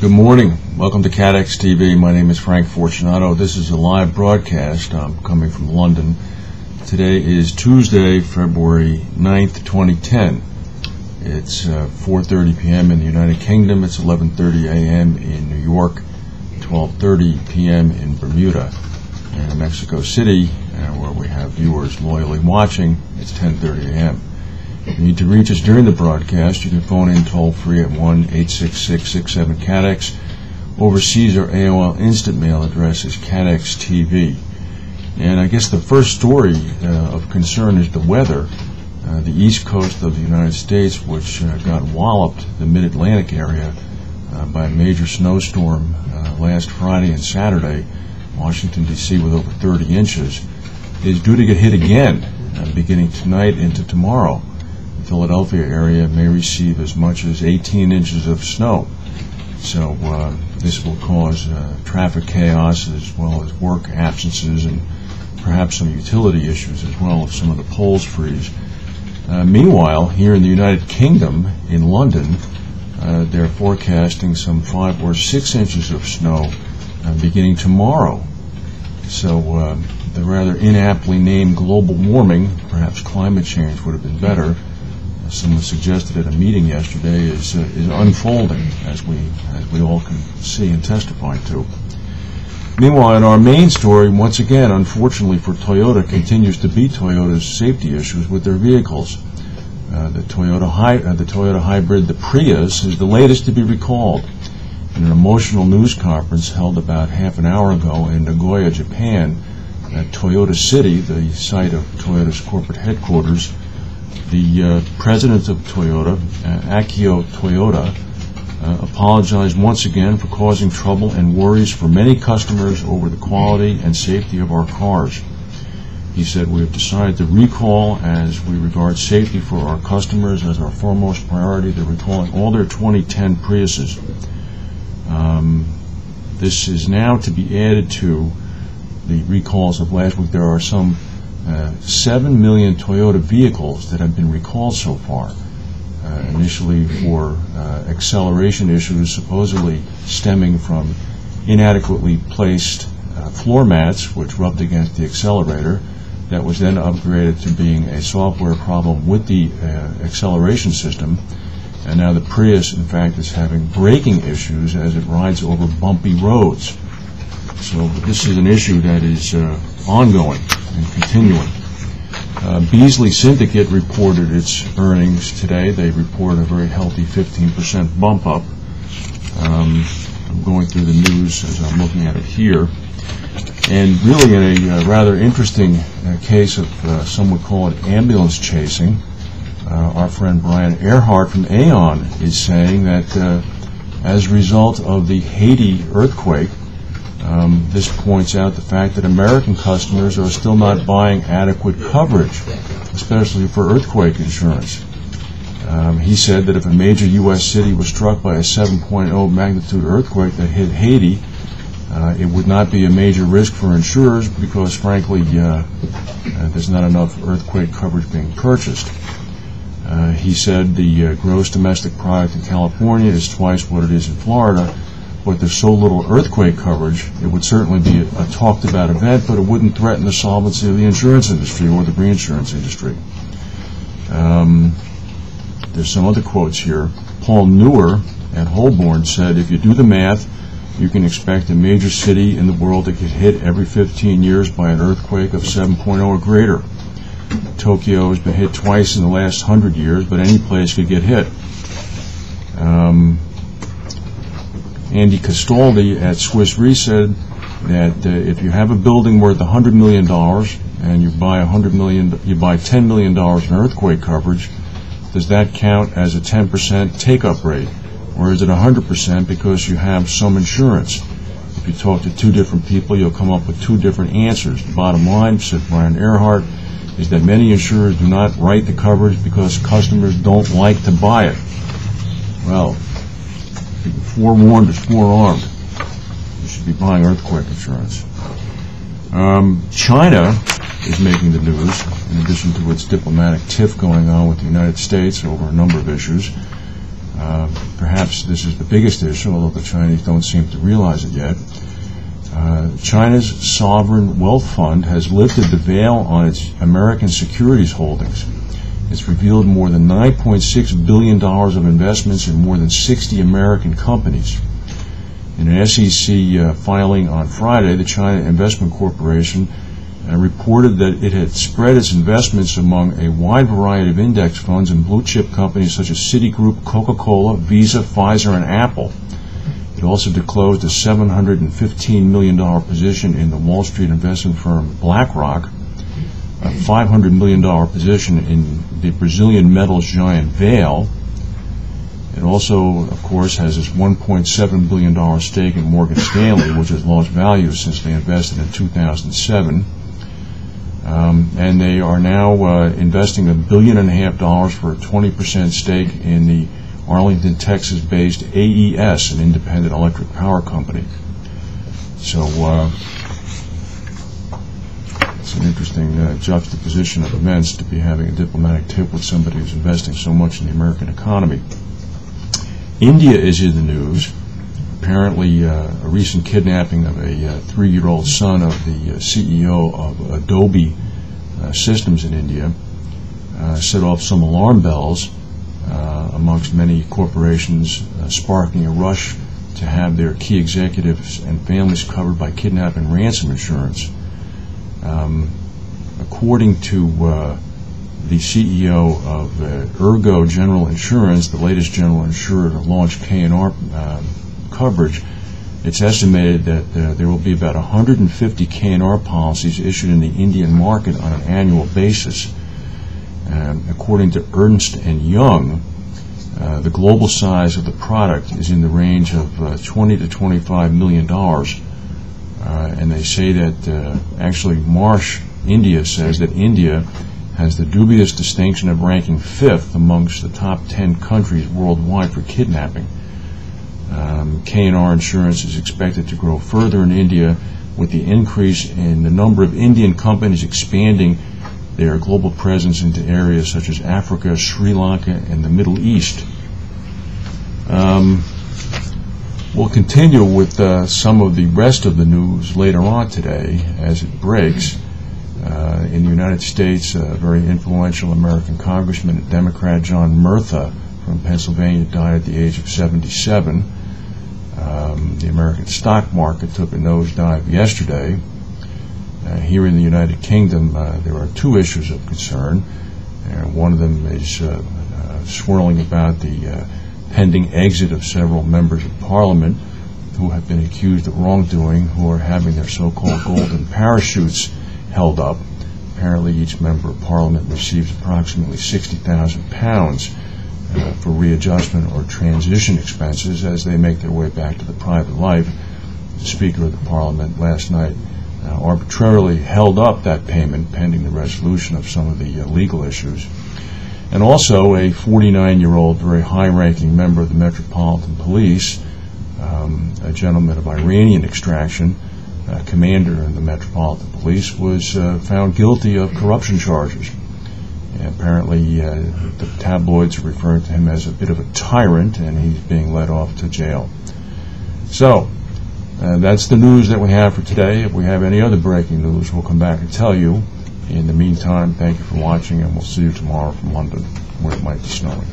Good morning. Welcome to CATEX-TV. My name is Frank Fortunato. This is a live broadcast. I'm coming from London. Today is Tuesday, February 9th, 2010. It's 4:30 p.m. in the United Kingdom. It's 11:30 a.m. in New York, 12:30 p.m. in Bermuda. And in Mexico City, where we have viewers loyally watching, it's 10:30 a.m. If you need to reach us during the broadcast, you can phone in toll-free at 1-866-67-CATEX. Overseas, our AOL instant mail address is CATEX-TV. And I guess the first story of concern is the weather. The east coast of the United States, which got walloped, the mid-Atlantic area, by a major snowstorm last Friday and Saturday, Washington, D.C. with over 30 inches, is due to get hit again beginning tonight into tomorrow. The Philadelphia area may receive as much as 18 inches of snow. So this will cause traffic chaos as well as work absences and perhaps some utility issues as well if some of the poles freeze. Meanwhile, here in the United Kingdom, in London, they're forecasting some 5 or 6 inches of snow beginning tomorrow. So the rather inaptly named global warming, perhaps climate change would have been better, someone suggested at a meeting yesterday, is unfolding as we all can see and testify to. Meanwhile, in our main story, once again, unfortunately for Toyota, continues to be Toyota's safety issues with their vehicles. The Toyota hybrid, the Prius, is the latest to be recalled. In an emotional news conference held about half an hour ago in Nagoya, Japan, at Toyota City, the site of Toyota's corporate headquarters, the president of Toyota, Akio Toyoda, apologized once again for causing trouble and worries for many customers over the quality and safety of our cars. He said, "We have decided to recall as we regard safety for our customers as our foremost priority. They're recalling all their 2010 Priuses." This is now to be added to the recalls of last week. There are some 7 million Toyota vehicles that have been recalled so far, initially for acceleration issues supposedly stemming from inadequately placed floor mats which rubbed against the accelerator. That was then upgraded to being a software problem with the acceleration system. And now the Prius, in fact, is having braking issues as it rides over bumpy roads. So this is an issue that is ongoing and continuing. Beasley Syndicate reported its earnings today. They reported a very healthy 15% bump up. I'm going through the news as I'm looking at it here. And really in a rather interesting case of some would call it ambulance chasing, our friend Brian Earhart from Aon is saying that as a result of the Haiti earthquake, this points out the fact that American customers are still not buying adequate coverage, especially for earthquake insurance. He said that if a major U.S. city was struck by a 7.0 magnitude earthquake that hit Haiti, it would not be a major risk for insurers because, frankly, there's not enough earthquake coverage being purchased. He said the gross domestic product in California is twice what it is in Florida, but there's so little earthquake coverage, it would certainly be a talked-about event, but it wouldn't threaten the solvency of the insurance industry or the reinsurance industry. There's some other quotes here. Paul Newer at Holborn said, "If you do the math, you can expect a major city in the world to get hit every 15 years by an earthquake of 7.0 or greater. Tokyo has been hit twice in the last 100 years, but any place could get hit." Andy Castaldi at Swiss Re said that if you have a building worth $100 million and you buy $10 million in earthquake coverage, does that count as a 10% take-up rate, or is it 100% because you have some insurance? If you talk to two different people, you'll come up with two different answers. The bottom line, said Brian Earhart, is that many insurers do not write the coverage because customers don't like to buy it. Well, forewarned is forearmed. You should be buying earthquake insurance. China is making the news, in addition to its diplomatic tiff going on with the United States over a number of issues. Perhaps this is the biggest issue, although the Chinese don't seem to realize it yet. China's sovereign wealth fund has lifted the veil on its American securities holdings. It's revealed more than $9.6 billion of investments in more than 60 American companies. In an SEC filing on Friday, the China Investment Corporation reported that it had spread its investments among a wide variety of index funds and blue-chip companies such as Citigroup, Coca-Cola, Visa, Pfizer, and Apple. It also disclosed a $715 million position in the Wall Street investment firm BlackRock, a $500 million position in the Brazilian metals giant Vale. It also, of course, has its $1.7 billion stake in Morgan Stanley, which has lost value since they invested in 2007. And they are now investing $1.5 billion for a 20% stake in the Arlington, Texas-based AES, an independent electric power company. So it's an interesting juxtaposition of events to be having a diplomatic tip with somebody who's investing so much in the American economy. India is in the news. Apparently, a recent kidnapping of a 3-year-old son of the CEO of Adobe Systems in India set off some alarm bells amongst many corporations, sparking a rush to have their key executives and families covered by kidnap and ransom insurance. According to the CEO of Ergo General Insurance, the latest general insurer to launch K&R coverage, it's estimated that there will be about 150 K&R policies issued in the Indian market on an annual basis. According to Ernst & Young, the global size of the product is in the range of $20 to $25 million. And they say that actually Marsh India says that India has the dubious distinction of ranking 5th amongst the top 10 countries worldwide for kidnapping. K&R insurance is expected to grow further in India with the increase in the number of Indian companies expanding their global presence into areas such as Africa, Sri Lanka, and the Middle East. We'll continue with some of the rest of the news later on today as it breaks. In the United States, a very influential American congressman, Democrat John Murtha from Pennsylvania, died at the age of 77. The American stock market took a nosedive yesterday. Here in the United Kingdom, there are two issues of concern. One of them is swirling about the pending exit of several members of Parliament who have been accused of wrongdoing, who are having their so-called golden parachutes held up. Apparently each member of Parliament receives approximately £60,000 for readjustment or transition expenses as they make their way back to the private life. The Speaker of the Parliament last night arbitrarily held up that payment pending the resolution of some of the legal issues. And also a 49-year-old, very high-ranking member of the Metropolitan Police, a gentleman of Iranian extraction, commander in the Metropolitan Police, was found guilty of corruption charges. And apparently the tabloids are referring to him as a bit of a tyrant, and he's being led off to jail. So that's the news that we have for today. If we have any other breaking news, we'll come back and tell you. In the meantime, thank you for watching, and we'll see you tomorrow from London, where it might be snowing.